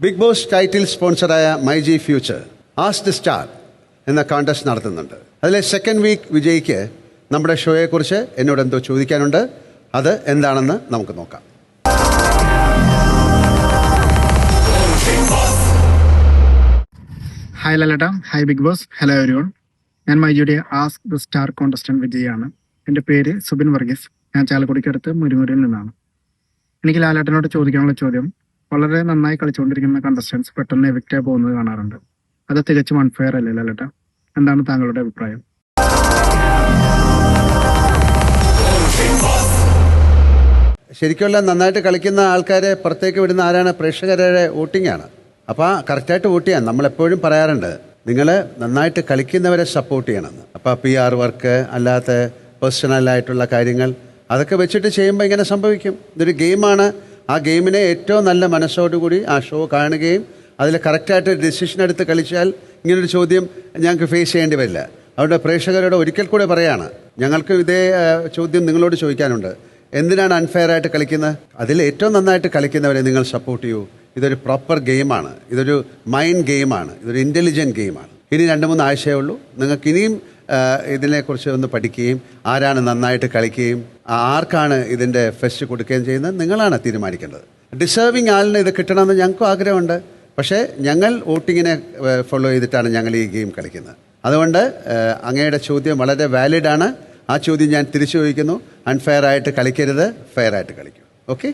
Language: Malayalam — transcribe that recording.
ബിഗ് ബോസ് ടൈറ്റിൽ സ്പോൺസറായ myG future ask the star എന്ന കോൺടെസ്റ്റ് നടത്തുന്നുണ്ട്. അതിലെ സെക്കൻഡ് വീക്ക് വിജയിക്ക് നമ്മുടെ ഷോയെക്കുറിച്ച് എന്നോട് എന്തോ ചോദിക്കാനുണ്ട്. അത് എന്താണെന്ന് നമുക്ക് നോക്കാം. ഹായ് ലലേട്ട, hi Bigg Boss, hello everyone. ഞാൻ മൈജിയുടെ ആസ്ക് ദ സ്റ്റാർ കോൺടെസ്റ്റന്റ് വിജയാണ്. എൻ്റെ പേര് സുബിൻ വർഗീസ്. ഞാൻ ചാലക്കുടിക്കടുത്ത് മുരിമുരിയിൽ നിന്നാണ്. എനിക്ക് ലാലേട്ടനോട് ചോദിക്കാനുള്ള ചോദ്യം, വളരെ നന്നായി കളിച്ചുകൊണ്ടിരിക്കുന്ന കണ്ടസ്റ്റൻസ് പെട്ടെന്ന് എവിക്റ്റായി പോകുന്നത് കാണാറുണ്ട്. അത് തികച്ചും അൺഫെയർ അല്ലേ ലാലേട്ട? എന്താണ് താങ്കളുടെ അഭിപ്രായം? ശരിക്കുള്ള നന്നായിട്ട് കളിക്കുന്ന ആൾക്കാരെ പുറത്തേക്ക് വിടുന്ന ആരാണ്? പ്രേക്ഷകരുടെ വോട്ടിംഗ് ആണ്. അപ്പോൾ കറക്റ്റായിട്ട് വോട്ട് ചെയ്യാൻ നമ്മളെപ്പോഴും പറയാറുണ്ട്, നിങ്ങൾ നന്നായിട്ട് കളിക്കുന്നവരെ സപ്പോർട്ട് ചെയ്യണമെന്ന്. അപ്പോൾ PR വർക്ക് അല്ലാത്ത പേഴ്സണലായിട്ടുള്ള കാര്യങ്ങൾ അതൊക്കെ വെച്ചിട്ട് ചെയ്യുമ്പോൾ ഇങ്ങനെ സംഭവിക്കും. ഇതൊരു ഗെയിമാണ്. ആ ഗെയിമിനെ ഏറ്റവും നല്ല മനസ്സോടുകൂടി ആ ഷോ കാണുകയും അതിൽ കറക്റ്റായിട്ട് ഡിസിഷൻ എടുത്ത് കളിച്ചാൽ ഇങ്ങനൊരു ചോദ്യം ഞങ്ങൾക്ക് ഫേസ് ചെയ്യേണ്ടി വരില്ല. അതുകൊണ്ട് പ്രേക്ഷകരോട് ഒരിക്കൽ കൂടെ പറയാണ്, ഞങ്ങൾക്ക് ഇതേ ചോദ്യം നിങ്ങളോട് ചോദിക്കാനുണ്ട്. എന്തിനാണ് അൺഫെയർ ആയിട്ട് കളിക്കുന്നത്? അതിൽ ഏറ്റവും നന്നായിട്ട് കളിക്കുന്നവരെ നിങ്ങൾ സപ്പോർട്ട് ചെയ്യൂ. ഇതൊരു പ്രോപ്പർ ഗെയിമാണ്. ഇതൊരു മൈൻഡ് ഗെയിമാണ്. ഇതൊരു ഇൻ്റലിജൻറ്റ് ഗെയിമാണ്. ഇനി 2-3 ആഴ്ചയേ ഉള്ളൂ. നിങ്ങൾക്ക് ഇനിയും ഇതിനെക്കുറിച്ച് ഒന്ന് പഠിക്കുകയും ആരാണ് നന്നായിട്ട് കളിക്കുകയും ആർക്കാണ് ഇതിൻ്റെ ഫെസ്റ്റ് കൊടുക്കുകയും ചെയ്യുന്നത് നിങ്ങളാണ് തീരുമാനിക്കേണ്ടത്. ഡിസേർവിങ് ആളിന് ഇത് കിട്ടണമെന്ന് ഞങ്ങൾക്കും ആഗ്രഹമുണ്ട്. പക്ഷേ ഞങ്ങൾ വോട്ടിങ്ങിനെ ഫോളോ ചെയ്തിട്ടാണ് ഞങ്ങൾ ഈ ഗെയിം കളിക്കുന്നത്. അതുകൊണ്ട് അങ്ങയുടെ ചോദ്യം വളരെ വാലിഡാണ്. ആ ചോദ്യം ഞാൻ തിരിച്ചു ചോദിക്കുന്നു. അൺഫെയർ ആയിട്ട് കളിക്കരുത്, ഫെയർ ആയിട്ട് കളിക്കൂ. ഓക്കെ.